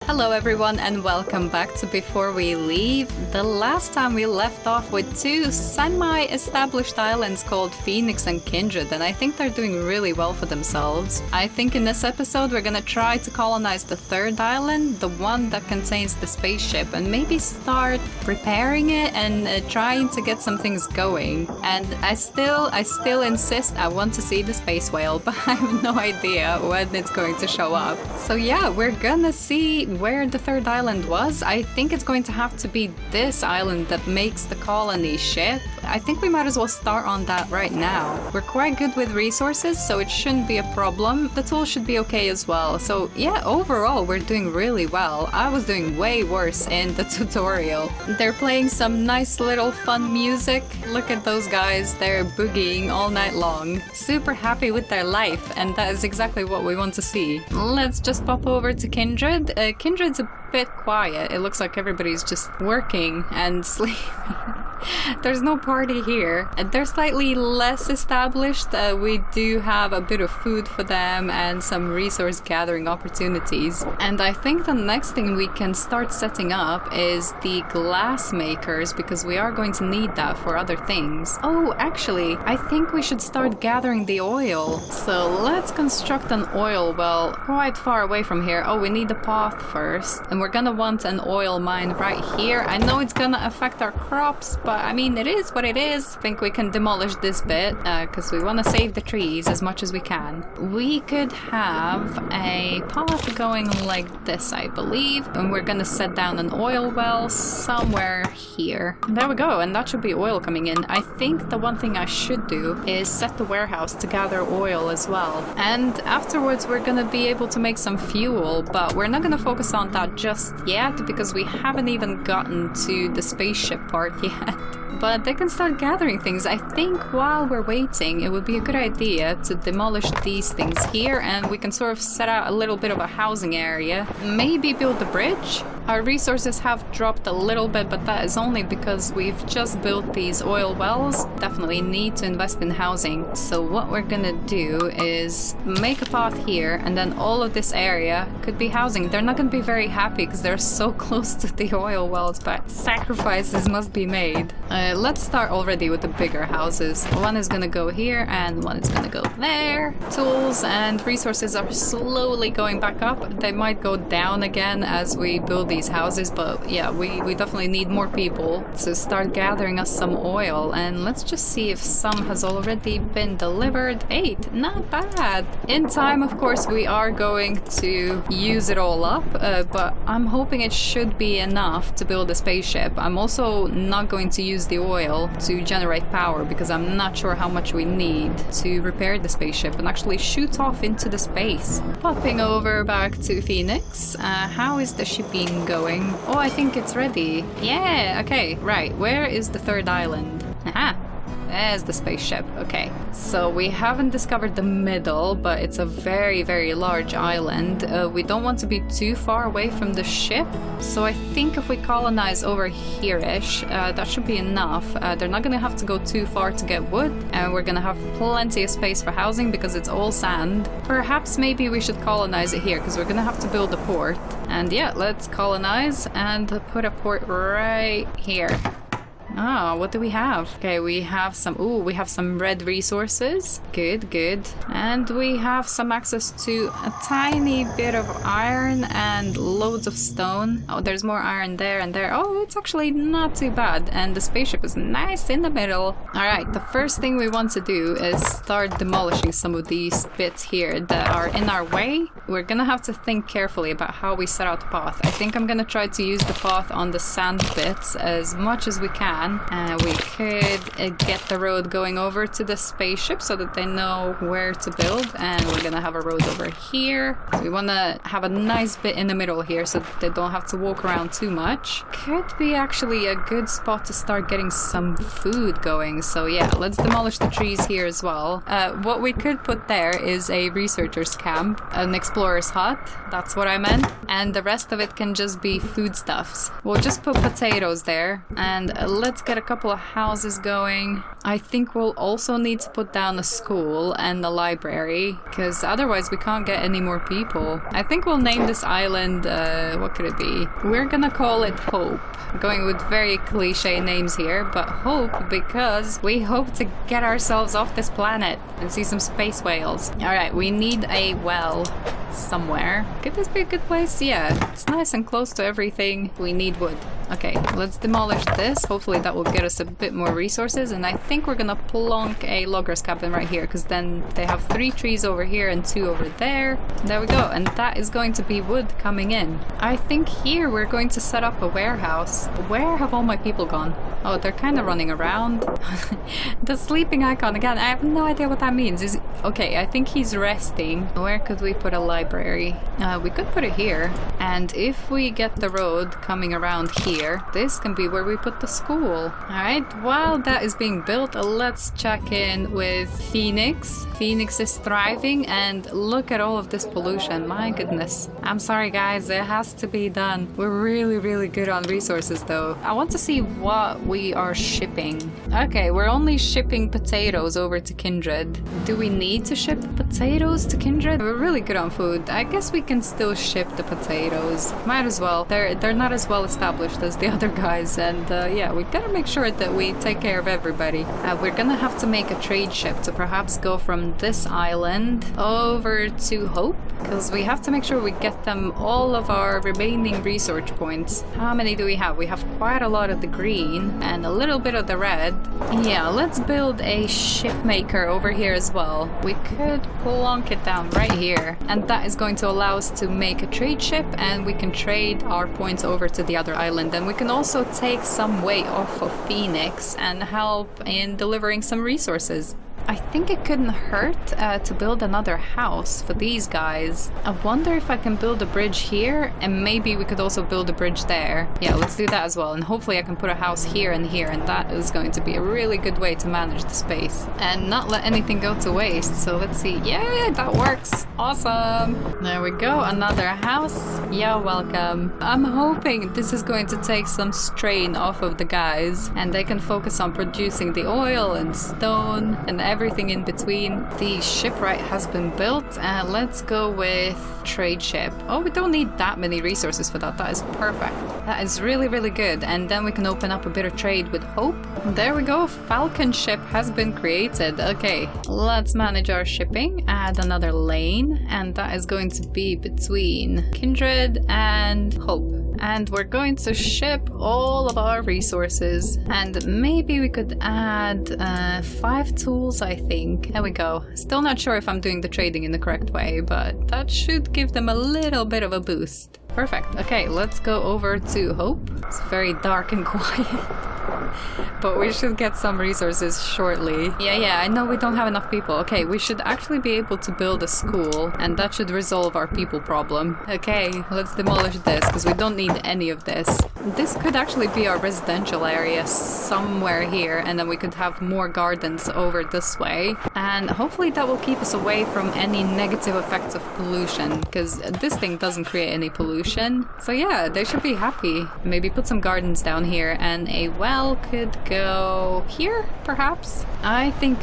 Hello everyone and welcome back to Before We Leave. The last time we left off with two semi-established islands called Phoenix and Kindred, and I think they're doing really well for themselves. I think in this episode we're gonna try to colonize the third island, the one that contains the spaceship, and maybe start repairing it and trying to get some things going. And I still insist I want to see the space whale, but I have no idea when it's going to show up. So yeah, we're gonna see where the third island was. I think it's going to have to be this island that makes the colony ship. I think we might as well start on that right now. We're quite good with resources, so it shouldn't be a problem. The tools should be okay as well. So yeah, overall we're doing really well. I was doing way worse in the tutorial. They're playing some nice little fun music. Look at those guys, they're boogieing all night long. Super happy with their life, and that is exactly what we want to see. Let's just pop over to Kindred. Kindred's a bit quiet. It looks like everybody's just working and sleeping. There's no party here. They're slightly less established. We do have a bit of food for them and some resource gathering opportunities. And I think the next thing we can start setting up is the glass makers, because we are going to need that for other things. Oh, actually, I think we should start gathering the oil. So let's construct an oil well quite far away from here. Oh, we need a path first. And we're gonna want an oil mine right here. I know it's gonna affect our crops, but I mean, it is what it is. I think we can demolish this bit because we want to save the trees as much as we can. We could have a path going like this, I believe, and we're gonna set down an oil well somewhere here. There we go, and that should be oil coming in. I think the one thing I should do is set the warehouse to gather oil as well. And afterwards we're gonna be able to make some fuel, but we're not gonna focus on that just yet because we haven't even gotten to the spaceship part yet. But they can start gathering things. I think while we're waiting, it would be a good idea to demolish these things here, and we can sort of set out a little bit of a housing area. Maybe build a bridge. Our resources have dropped a little bit, but that is only because we've just built these oil wells. Definitely need to invest in housing. So what we're gonna do is make a path here, and then all of this area could be housing. They're not gonna be very happy because they're so close to the oil wells, but sacrifices must be made. Let's start already with the bigger houses. One is gonna go here and one is gonna go there. Tools and resources are slowly going back up. They might go down again as we build these houses, but yeah, we definitely need more people to start gathering us some oil. And let's just see if some has already been delivered. 8, not bad. In time, of course, we are going to use it all up, but I'm hoping it should be enough to build a spaceship. I'm also not going to use the oil to generate power because I'm not sure how much we need to repair the spaceship and actually shoot off into the space. Popping over back to Phoenix. How is the shipping going? Oh, I think it's ready. Yeah, okay, right. Where is the third island? Aha! There's the spaceship. Okay, so we haven't discovered the middle, but it's a very, very large island. We don't want to be too far away from the ship, so I think if we colonize over here-ish, that should be enough. They're not gonna have to go too far to get wood, and we're gonna have plenty of space for housing because it's all sand. Perhaps maybe we should colonize it here because we're gonna have to build a port. And yeah, let's colonize and put a port right here. Ah, what do we have? Okay, we have some red resources. Good, good. And we have some access to a tiny bit of iron and loads of stone. Oh, there's more iron there and there. Oh, it's actually not too bad. And the spaceship is nice in the middle. All right, the first thing we want to do is start demolishing some of these bits here that are in our way. We're gonna have to think carefully about how we set out the path. I think I'm gonna try to use the path on the sand bits as much as we can. We could get the road going over to the spaceship so that they know where to build, and we're gonna have a road over here. We want to have a nice bit in the middle here so that they don't have to walk around too much. Could be actually a good spot to start getting some food going, so yeah, let's demolish the trees here as well. What we could put there is a researcher's camp, an explorer's hut, that's what I meant, and the rest of it can just be foodstuffs. We'll just put potatoes there and a little let's get a couple of houses going. I think we'll also need to put down a school and a library, because otherwise we can't get any more people. I think we'll name this island, what could it be? We're gonna call it Hope. Going with very cliche names here, but Hope because we hope to get ourselves off this planet and see some space whales. Alright, we need a well somewhere. Could this be a good place? Yeah, it's nice and close to everything. We need wood. Okay, let's demolish this. Hopefully that will get us a bit more resources, and I think we're gonna plonk a logger's cabin right here, because then they have 3 trees over here and 2 over there. There we go, and that is going to be wood coming in. I think here we're going to set up a warehouse. Where have all my people gone? Oh, they're kind of running around. The sleeping icon again, I have no idea what that means. Okay, I think he's resting. Where could we put a library? We could put it here, and if we get the road coming around here, this can be where we put the school. Alright, while that is being built, let's check in with Phoenix. Phoenix is thriving, and look at all of this pollution. My goodness. I'm sorry guys, it has to be done. We're really good on resources though. I want to see what we are shipping. Okay, we're only shipping potatoes over to Kindred. Do we need to ship potatoes to Kindred? We're really good on food. I guess we can still ship the potatoes. Might as well. They're not as well established as the other guys, and yeah, we gotta make sure that we take care of everybody. We're gonna have to make a trade ship to perhaps go from this island over to Hope, because we have to make sure we get them all of our remaining research points. How many do we have? We have quite a lot of the green and a little bit of the red. Yeah, let's build a ship maker over here as well. We could plonk it down right here, and that is going to allow us to make a trade ship, and we can trade our points over to the other island, and we can also take some weight off of Phoenix and help in delivering some resources. I think it couldn't hurt to build another house for these guys. I wonder if I can build a bridge here, and maybe we could also build a bridge there. Yeah, let's do that as well, and hopefully I can put a house here, and that is going to be a really good way to manage the space and not let anything go to waste. So let's see. Yeah, that works. Awesome. There we go. Another house. You're welcome. I'm hoping this is going to take some strain off of the guys, and they can focus on producing the oil and stone and everything in between. The shipwright has been built, and let's go with trade ship. Oh, we don't need that many resources for that. That is perfect. That is really good, and then we can open up a bit of trade with Hope. There we go. Falcon ship has been created. Okay, let's manage our shipping. Add another lane, and that is going to be between Kindred and Hope. And we're going to ship all of our resources, and maybe we could add 5 tools, I think. There we go. Still not sure if I'm doing the trading in the correct way, but that should give them a little bit of a boost. Perfect. Okay, let's go over to Hope. It's very dark and quiet. But we should get some resources shortly. Yeah, I know we don't have enough people. Okay, we should actually be able to build a school, and that should resolve our people problem. Okay, let's demolish this, because we don't need any of this. This could actually be our residential area somewhere here, and then we could have more gardens over this way. And hopefully that will keep us away from any negative effects of pollution, because this thing doesn't create any pollution. So yeah, they should be happy. Maybe put some gardens down here, and a well could go here, perhaps? I think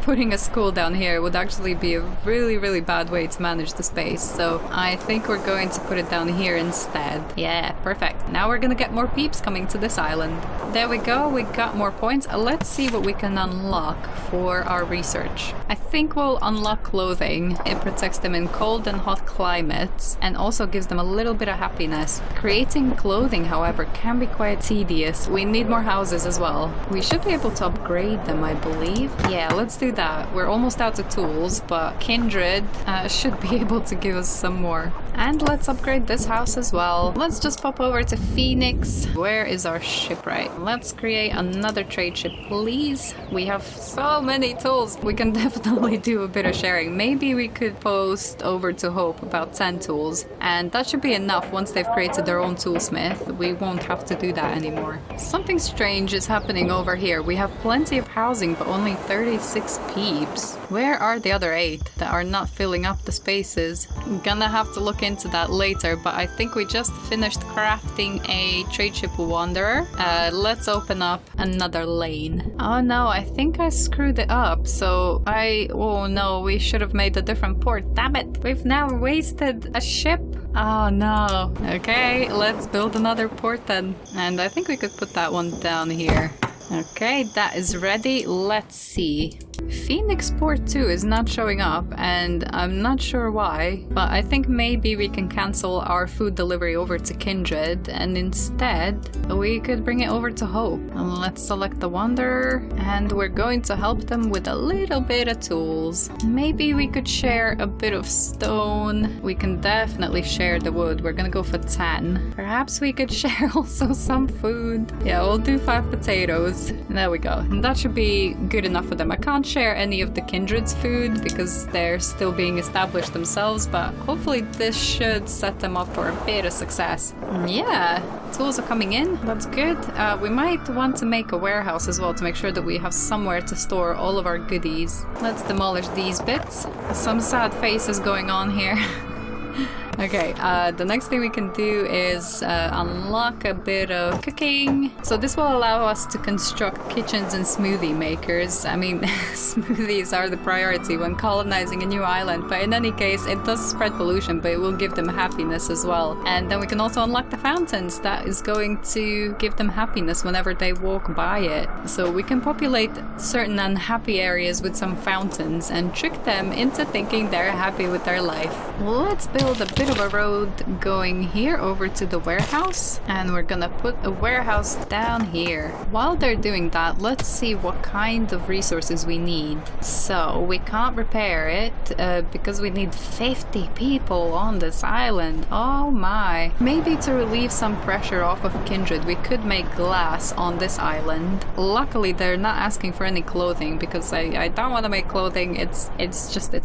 putting a school down here would actually be a really bad way to manage the space, so I think we're going to put it down here instead. Yeah, perfect. Now we're gonna get more peeps coming to this island. There we go, we got more points. Let's see what we can unlock for our research. I think we'll unlock clothing. It protects them in cold and hot climates, and also gives them a little bit of happiness. Creating clothing, however, can be quite tedious. We need more houses as well. We should be able to upgrade them, I believe. Yeah, let's do that. We're almost out of tools, but Kindred should be able to give us some more. And let's upgrade this house as well. Let's just pop over to Phoenix. Where is our shipwright? Let's create another trade ship, please. We have so many tools. We can definitely do a bit of sharing. Maybe we could post over to Hope about 10 tools, and that should be enough. Once they've created their own toolsmith, we won't have to do that anymore. Something strange is happening over here. We have plenty of housing, but only 36 peeps. Where are the other 8 that are not filling up the spaces? I'm gonna have to look into that later, but I think we just finished crafting a trade ship wanderer. Let's open up another lane. Oh no, I think I screwed it up. So oh no, we should have made a different port. Damn it, we've now wasted a ship. Oh no. Okay, let's build another port then. And I think we could put that one down here. Okay, that is ready. Let's see. Phoenix Port 2 is not showing up, and I'm not sure why, but I think maybe we can cancel our food delivery over to Kindred, and instead we could bring it over to Hope. And let's select the Wanderer, and we're going to help them with a little bit of tools. Maybe we could share a bit of stone. We can definitely share the wood. We're gonna go for 10. Perhaps we could share also some food. Yeah, we'll do 5 potatoes. There we go. And that should be good enough for them. I can't share any of the Kindred's food because they're still being established themselves, but hopefully this should set them up for a bit of success. Yeah, tools are coming in. That's good. We might want to make a warehouse as well to make sure that we have somewhere to store all of our goodies. Let's demolish these bits. Some sad faces going on here. Okay, the next thing we can do is unlock a bit of cooking. So this will allow us to construct kitchens and smoothie makers. I mean, smoothies are the priority when colonizing a new island, but in any case, it does spread pollution, but it will give them happiness as well. And then we can also unlock the fountains. That is going to give them happiness whenever they walk by it. So we can populate certain unhappy areas with some fountains and trick them into thinking they're happy with their life. Let's build a bit of a road going here over to the warehouse, and we're gonna put a warehouse down here. While they're doing that, let's see what kind of resources we need. So we can't repair it because we need 50 people on this island. Oh my. Maybe to relieve some pressure off of Kindred, we could make glass on this island. Luckily they're not asking for any clothing because I don't want to make clothing. It's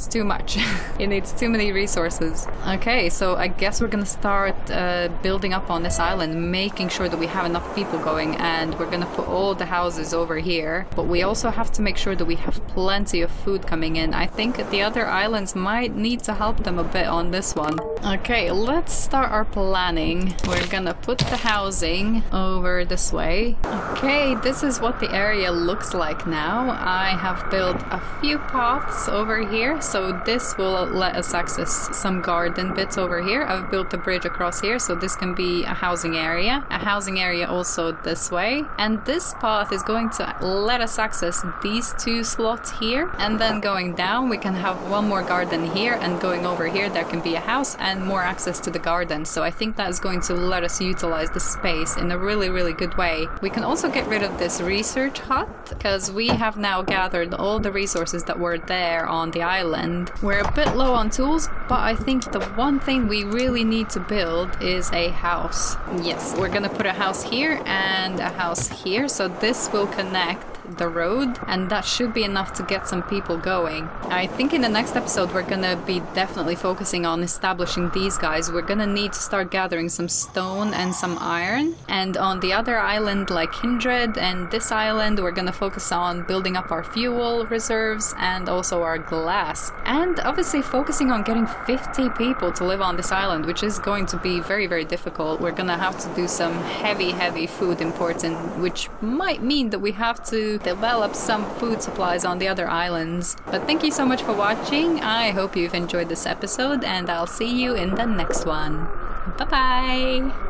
too much. It needs too many resources. Okay, so I guess we're gonna start building up on this island, making sure that we have enough people going, and we're gonna put all the houses over here. But we also have to make sure that we have plenty of food coming in. I think the other islands might need to help them a bit on this one. Okay, let's start our planning. We're gonna put the housing over this way. Okay, this is what the area looks like now. I have built a few paths over here, so this will let us access some garden bits over here. I've built a bridge across here, so this can be a housing area. A housing area also this way. And this path is going to let us access these 2 slots here. And then going down, we can have one more garden here, and going over here, there can be a house and more access to the garden. So I think that is going to let us utilize the space in a really, really good way. We can also get rid of this research hut, because we have now gathered all the resources that were there on the island. We're a bit low on tools, but I think the one thing we really need to build is a house. Yes, we're gonna put a house here and a house here, so this will connect the road, and that should be enough to get some people going. I think in the next episode we're gonna be definitely focusing on establishing these guys. We're gonna need to start gathering some stone and some iron, and on the other island like Kindred and this island we're gonna focus on building up our fuel reserves and also our glass, and obviously focusing on getting 50 people to live on this island, which is going to be very, very difficult. We're gonna have to do some heavy food imports, and which might mean that we have to develop some food supplies on the other islands. But thank you so much for watching. I hope you've enjoyed this episode, and I'll see you in the next one. Bye bye!